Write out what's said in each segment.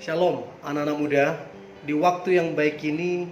Shalom anak-anak muda. Di waktu yang baik ini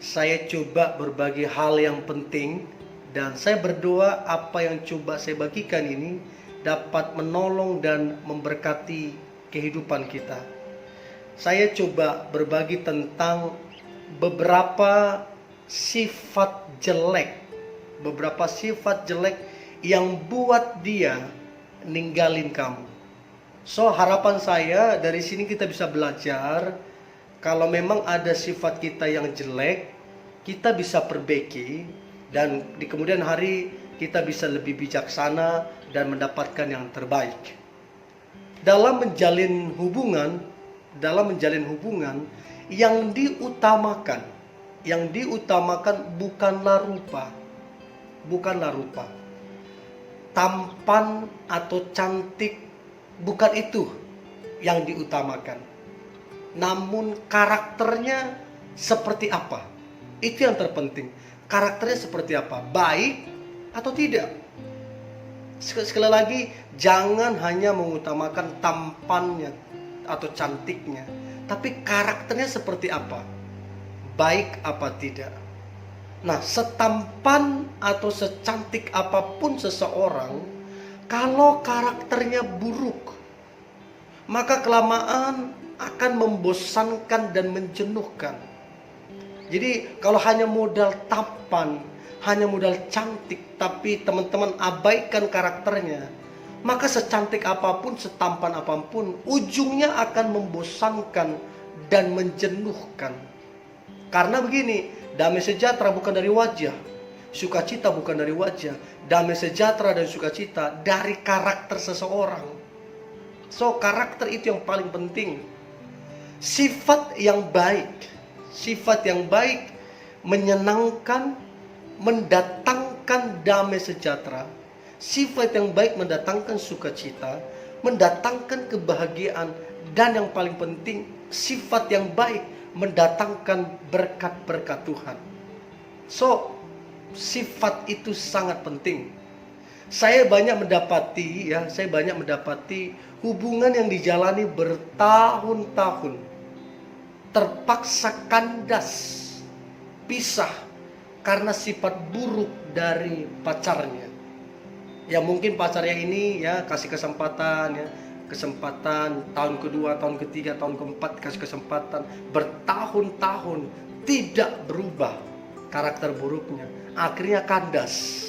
saya coba berbagi hal yang penting, dan saya berdoa apa yang coba saya bagikan ini dapat menolong dan memberkati kehidupan kita. Saya coba berbagi tentang beberapa sifat jelek yang buat dia ninggalin kamu. So, harapan saya dari sini kita bisa belajar kalau memang ada sifat kita yang jelek, kita bisa perbaiki, dan di kemudian hari kita bisa lebih bijaksana dan mendapatkan yang terbaik. Dalam menjalin hubungan yang diutamakan bukanlah rupa. Tampan atau cantik bukan itu yang diutamakan. Namun karakternya seperti apa? Itu yang terpenting. Karakternya seperti apa? Baik atau tidak? Sekali lagi, jangan hanya mengutamakan tampannya atau cantiknya, tapi karakternya seperti apa? Baik apa tidak? Nah, setampan atau secantik apapun seseorang, kalau karakternya buruk, maka kelamaan akan membosankan dan menjenuhkan. Jadi kalau hanya modal tampan, hanya modal cantik, tapi teman-teman abaikan karakternya, maka secantik apapun, setampan apapun, ujungnya akan membosankan dan menjenuhkan. Karena begini, damai sejahtera bukan dari wajah, sukacita bukan dari wajah. Damai sejahtera dan sukacita dari karakter seseorang. So, karakter itu yang paling penting. Sifat yang baik menyenangkan, mendatangkan damai sejahtera. Sifat yang baik mendatangkan sukacita, mendatangkan kebahagiaan, dan yang paling penting, sifat yang baik mendatangkan berkat-berkat Tuhan. So, sifat itu sangat penting. Saya banyak mendapati hubungan yang dijalani bertahun-tahun terpaksa kandas, pisah karena sifat buruk dari pacarnya. Ya mungkin pacarnya ini kasih kesempatan tahun kedua, tahun ketiga, tahun keempat kasih kesempatan, bertahun-tahun tidak berubah karakter buruknya, akhirnya kandas.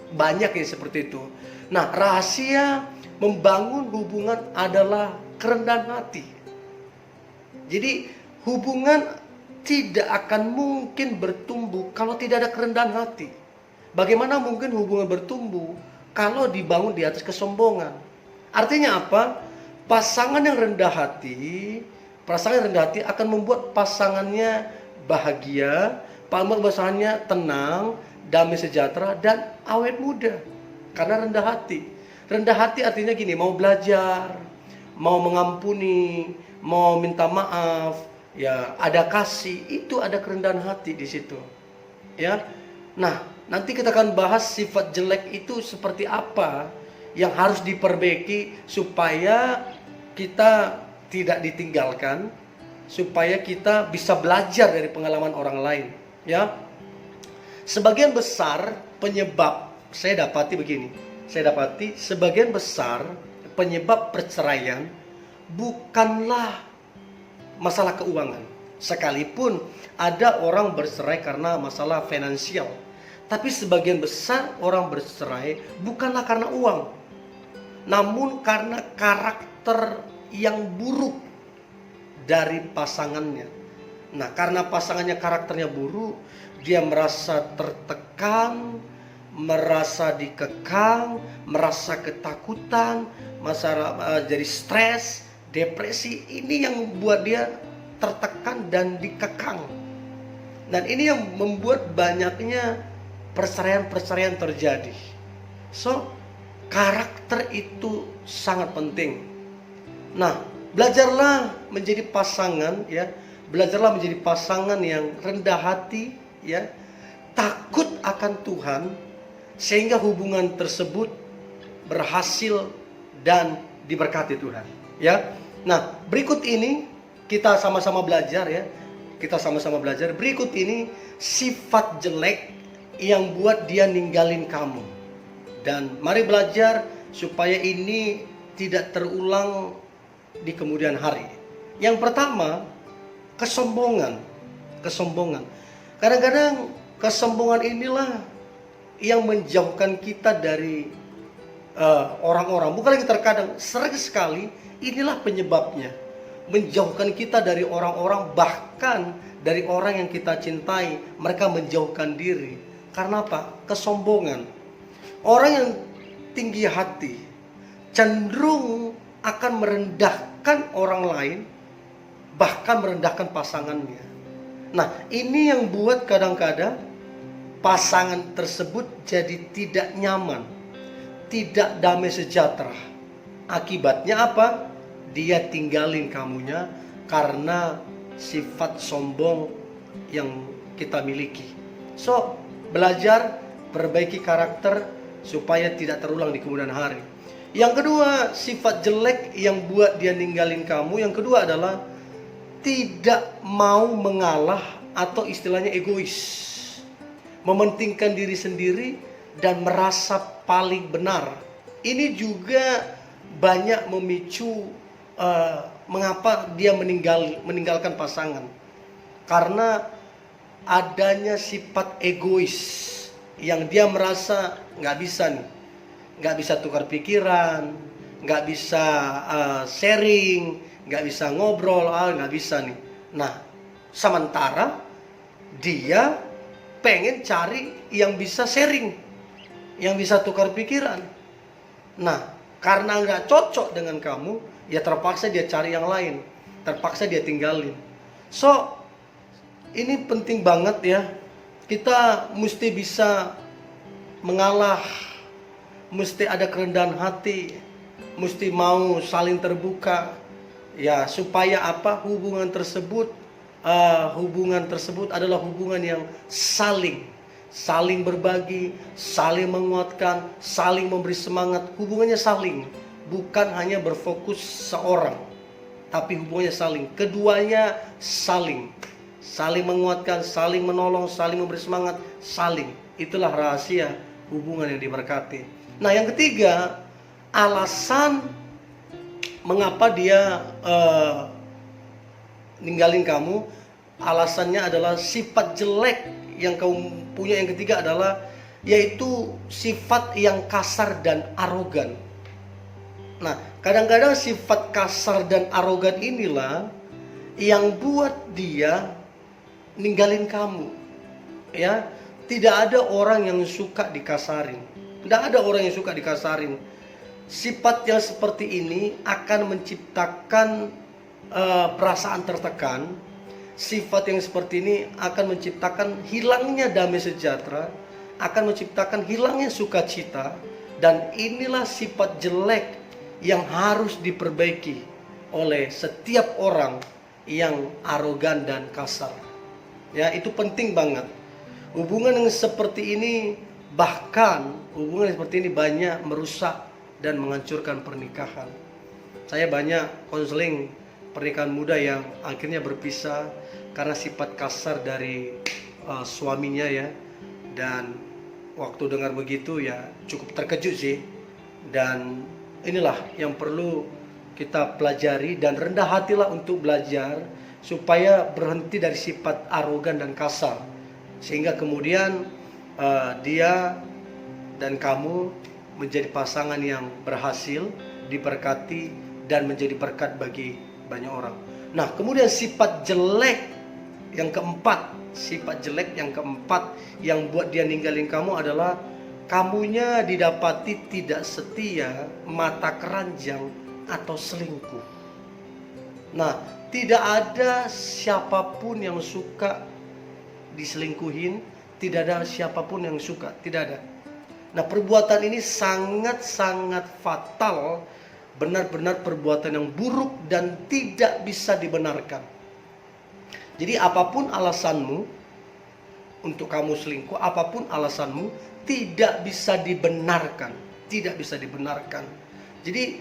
Banyak yang seperti itu. Nah, rahasia membangun hubungan adalah kerendahan hati. Jadi hubungan tidak akan mungkin bertumbuh kalau tidak ada kerendahan hati. Bagaimana mungkin hubungan bertumbuh kalau dibangun di atas kesombongan? Artinya apa? Pasangan yang rendah hati akan membuat pasangannya bahagia, pasangannya tenang, damai sejahtera, dan awet muda. Karena rendah hati. Rendah hati artinya gini, mau belajar, mau mengampuni, mau minta maaf, ada kasih, itu ada kerendahan hati di situ. Nah, nanti kita akan bahas sifat jelek itu seperti apa yang harus diperbaiki supaya kita tidak ditinggalkan, supaya kita bisa belajar dari pengalaman orang lain. Sebagian besar penyebab sebagian besar penyebab perceraian bukanlah masalah keuangan. Sekalipun ada orang bercerai karena masalah finansial, tapi sebagian besar orang bercerai bukanlah karena uang, namun karena karakter yang buruk dari pasangannya. Nah, karena pasangannya karakternya buruk, dia merasa tertekan, merasa dikekang, merasa ketakutan, jadi stres, depresi. Ini yang membuat dia tertekan dan dikekang. Dan ini yang membuat banyaknya perceraian terjadi. So, karakter itu sangat penting. Nah, belajarlah menjadi pasangan yang rendah hati, takut akan Tuhan, sehingga hubungan tersebut berhasil dan diberkati Tuhan. Nah, berikut ini kita sama-sama belajar ya. Kita sama-sama belajar. Berikut ini sifat jelek yang buat dia ninggalin kamu. Dan mari belajar supaya ini tidak terulang di kemudian hari. Yang pertama, kesombongan. Kesombongan. Kadang-kadang kesombongan inilah yang menjauhkan kita dari orang-orang. Bukan lagi terkadang, sering sekali inilah penyebabnya. Menjauhkan kita dari orang-orang, bahkan dari orang yang kita cintai. Mereka menjauhkan diri. Karena apa? Kesombongan. Orang yang tinggi hati cenderung akan merendahkan orang lain, bahkan merendahkan pasangannya. Nah, ini yang buat kadang-kadang pasangan tersebut jadi tidak nyaman, tidak damai sejahtera. Akibatnya apa? Dia tinggalin kamunya karena sifat sombong yang kita miliki. So, belajar perbaiki karakter supaya tidak terulang di kemudian hari. Yang kedua, sifat jelek yang buat dia ninggalin kamu. Yang kedua adalah tidak mau mengalah atau istilahnya egois. Mementingkan diri sendiri dan merasa paling benar. Ini juga banyak memicu mengapa dia meninggalkan pasangan. Karena adanya sifat egois yang dia merasa nggak bisa nih. Nggak bisa tukar pikiran, nggak bisa sharing, nggak bisa ngobrol, nggak bisa nih. Nah, sementara dia pengen cari yang bisa sharing, yang bisa tukar pikiran. Nah, karena nggak cocok dengan kamu, ya terpaksa dia cari yang lain, terpaksa dia tinggalin. So, ini penting banget ya. Kita mesti bisa mengalah, mesti ada kerendahan hati, mesti mau saling terbuka, ya supaya apa? Hubungan tersebut adalah hubungan yang saling berbagi, saling menguatkan, saling memberi semangat. Hubungannya saling, bukan hanya berfokus seorang, tapi hubungannya saling. Keduanya saling menguatkan, saling menolong, saling memberi semangat, saling. Itulah rahasia hubungan yang diberkati. Nah, yang ketiga, alasan mengapa dia ninggalin kamu, alasannya adalah sifat jelek yang kamu punya. Yang ketiga adalah yaitu sifat yang kasar dan arogan. Nah, kadang-kadang sifat kasar dan arogan inilah yang buat dia ninggalin kamu. Ya, tidak ada orang yang suka dikasarin. Tidak ada orang yang suka dikasarin. Sifat yang seperti ini akan menciptakan perasaan tertekan. Sifat yang seperti ini akan menciptakan hilangnya damai sejahtera, akan menciptakan hilangnya sukacita. Dan inilah sifat jelek yang harus diperbaiki oleh setiap orang yang arogan dan kasar. Ya, itu penting banget. Hubungan yang seperti ini, bahkan hubungan seperti ini banyak merusak dan menghancurkan pernikahan. Saya banyak konseling pernikahan muda yang akhirnya berpisah karena sifat kasar dari suaminya ya. Dan waktu dengar begitu ya cukup terkejut sih. Dan inilah yang perlu kita pelajari dan rendah hatilah untuk belajar supaya berhenti dari sifat arogan dan kasar. Sehingga kemudian dia dan kamu menjadi pasangan yang berhasil, diberkati, dan menjadi berkat bagi banyak orang. Nah, kemudian sifat jelek yang keempat yang buat dia ninggalin kamu adalah kamunya didapati tidak setia, mata keranjang, atau selingkuh. Nah, tidak ada siapapun yang suka diselingkuhin, tidak ada siapapun yang suka, tidak ada. Nah, perbuatan ini sangat-sangat fatal, benar-benar perbuatan yang buruk dan tidak bisa dibenarkan. Jadi apapun alasanmu untuk kamu selingkuh, apapun alasanmu, tidak bisa dibenarkan, tidak bisa dibenarkan. Jadi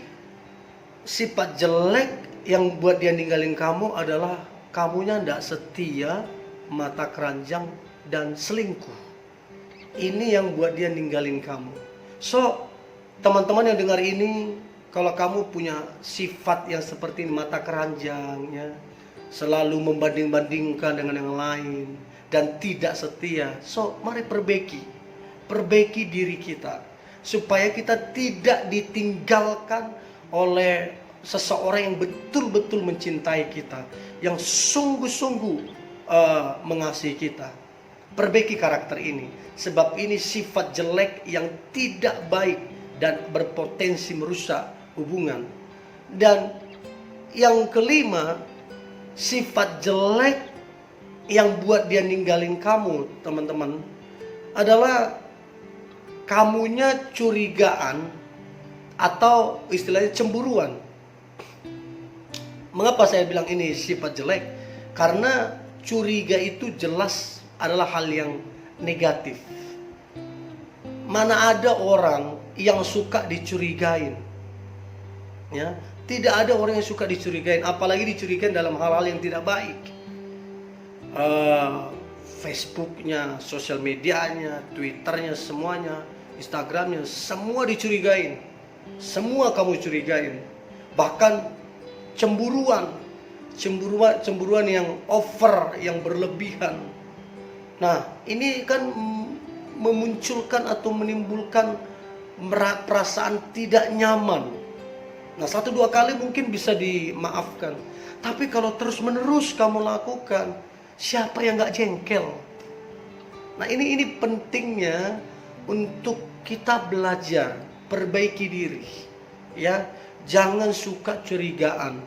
sifat jelek yang buat dia ninggalin kamu adalah kamunya tidak setia, mata keranjang, dan selingkuh. Ini yang buat dia ninggalin kamu. So, teman-teman yang dengar ini, kalau kamu punya sifat yang seperti ini, mata keranjang, ya, selalu membanding-bandingkan dengan yang lain, dan tidak setia, so mari perbaiki diri kita, supaya kita tidak ditinggalkan oleh seseorang yang betul-betul mencintai kita, yang sungguh-sungguh mengasihi kita. Perbaiki karakter ini, sebab ini sifat jelek yang tidak baik dan berpotensi merusak hubungan. Dan yang kelima, sifat jelek yang buat dia ninggalin kamu, teman-teman, adalah kamunya curigaan atau istilahnya cemburuan. Mengapa saya bilang ini sifat jelek? Karena curiga itu jelas adalah hal yang negatif. Mana ada orang yang suka dicurigain? Ya, tidak ada orang yang suka dicurigain, apalagi dicurigain dalam hal-hal yang tidak baik. Facebooknya, sosial medianya, Twitternya, semuanya, Instagramnya, semua dicurigain. Semua kamu curigain. Bahkan cemburuan yang over, yang berlebihan. Nah, ini kan memunculkan atau menimbulkan perasaan tidak nyaman. Nah, 1-2 kali mungkin bisa dimaafkan. Tapi kalau terus-menerus kamu lakukan, siapa yang gak jengkel? Nah, ini pentingnya untuk kita belajar, perbaiki diri. Ya, jangan suka curigaan,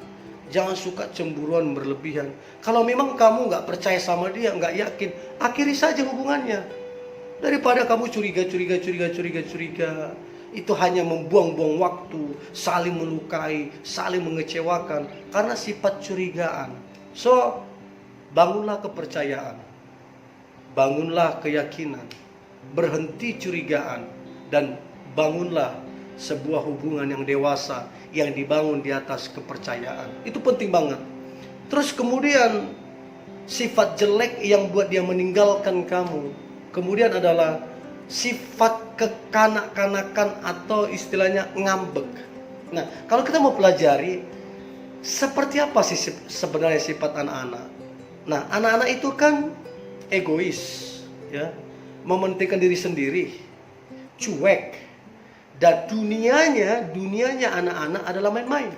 jangan suka cemburuan berlebihan. Kalau memang kamu gak percaya sama dia, gak yakin, akhiri saja hubungannya. Daripada kamu curiga, itu hanya membuang-buang waktu, saling melukai, saling mengecewakan karena sifat curigaan. So, bangunlah kepercayaan, bangunlah keyakinan, berhenti curigaan, dan bangunlah sebuah hubungan yang dewasa yang dibangun di atas kepercayaan. Itu penting banget. Terus kemudian sifat jelek yang buat dia meninggalkan kamu, kemudian adalah sifat kekanak-kanakan atau istilahnya ngambek. Nah, kalau kita mau pelajari seperti apa sih sebenarnya sifat anak-anak. Nah, anak-anak itu kan egois, ya, mementingkan diri sendiri, cuek, dan dunianya anak-anak adalah main-main.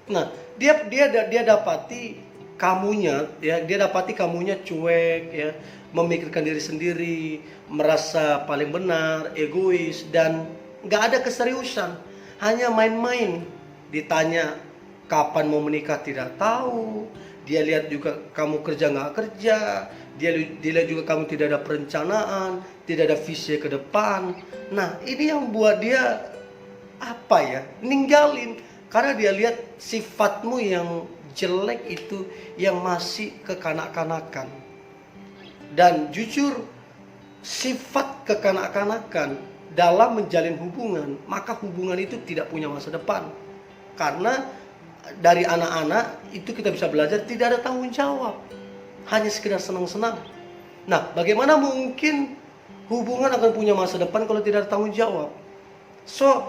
Nah, dia dapati kamunya, ya, dia dapati kamunya cuek, ya, memikirkan diri sendiri, merasa paling benar, egois, dan nggak ada keseriusan, hanya main-main. Ditanya kapan mau menikah tidak tahu, dia lihat juga kamu kerja nggak kerja, dia lihat juga kamu tidak ada perencanaan, tidak ada visi ke depan. Nah, ini yang buat dia apa ya, ninggalin, karena dia lihat sifatmu yang jelek itu yang masih kekanak-kanakan. Dan jujur, sifat kekanak-kanakan dalam menjalin hubungan, maka hubungan itu tidak punya masa depan. Karena dari anak-anak itu kita bisa belajar tidak ada tanggung jawab, hanya sekedar senang-senang. Nah, bagaimana mungkin hubungan akan punya masa depan kalau tidak ada tanggung jawab? So,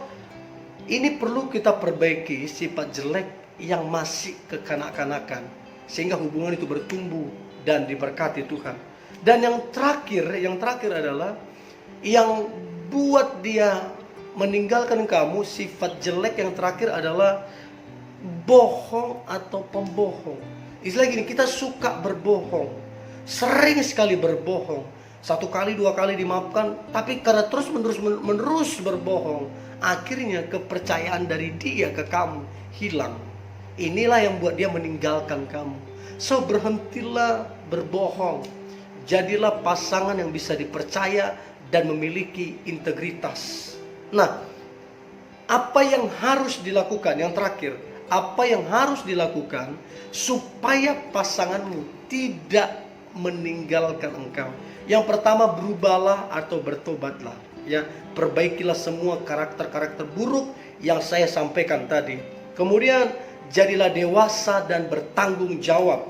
ini perlu kita perbaiki sifat jelek yang masih kekanak-kanakan, sehingga hubungan itu bertumbuh dan diberkati Tuhan. Dan yang terakhir adalah yang buat dia meninggalkan kamu, sifat jelek yang terakhir adalah bohong atau pembohong. Istilah gini, kita suka berbohong, sering sekali berbohong. 1 kali 2 kali dimaafkan, tapi karena terus menerus berbohong, akhirnya kepercayaan dari dia ke kamu hilang. Inilah yang buat dia meninggalkan kamu. So, berhentilah berbohong. Jadilah pasangan yang bisa dipercaya dan memiliki integritas. Nah, apa yang harus dilakukan? Yang terakhir, apa yang harus dilakukan supaya pasanganmu tidak meninggalkan engkau? Yang pertama, berubahlah atau bertobatlah. Ya, perbaikilah semua karakter-karakter buruk yang saya sampaikan tadi. Kemudian, jadilah dewasa dan bertanggung jawab.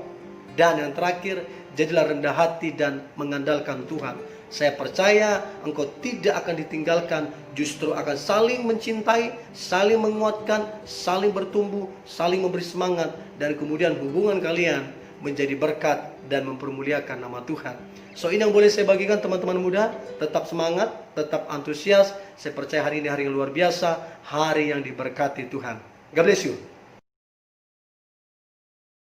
Dan yang terakhir, jadilah rendah hati dan mengandalkan Tuhan. Saya percaya engkau tidak akan ditinggalkan, justru akan saling mencintai, saling menguatkan, saling bertumbuh, saling memberi semangat, dan kemudian hubungan kalian menjadi berkat dan mempermuliakan nama Tuhan. So, ini yang boleh saya bagikan teman-teman muda. Tetap semangat, tetap antusias. Saya percaya hari ini hari yang luar biasa, hari yang diberkati Tuhan. God bless you.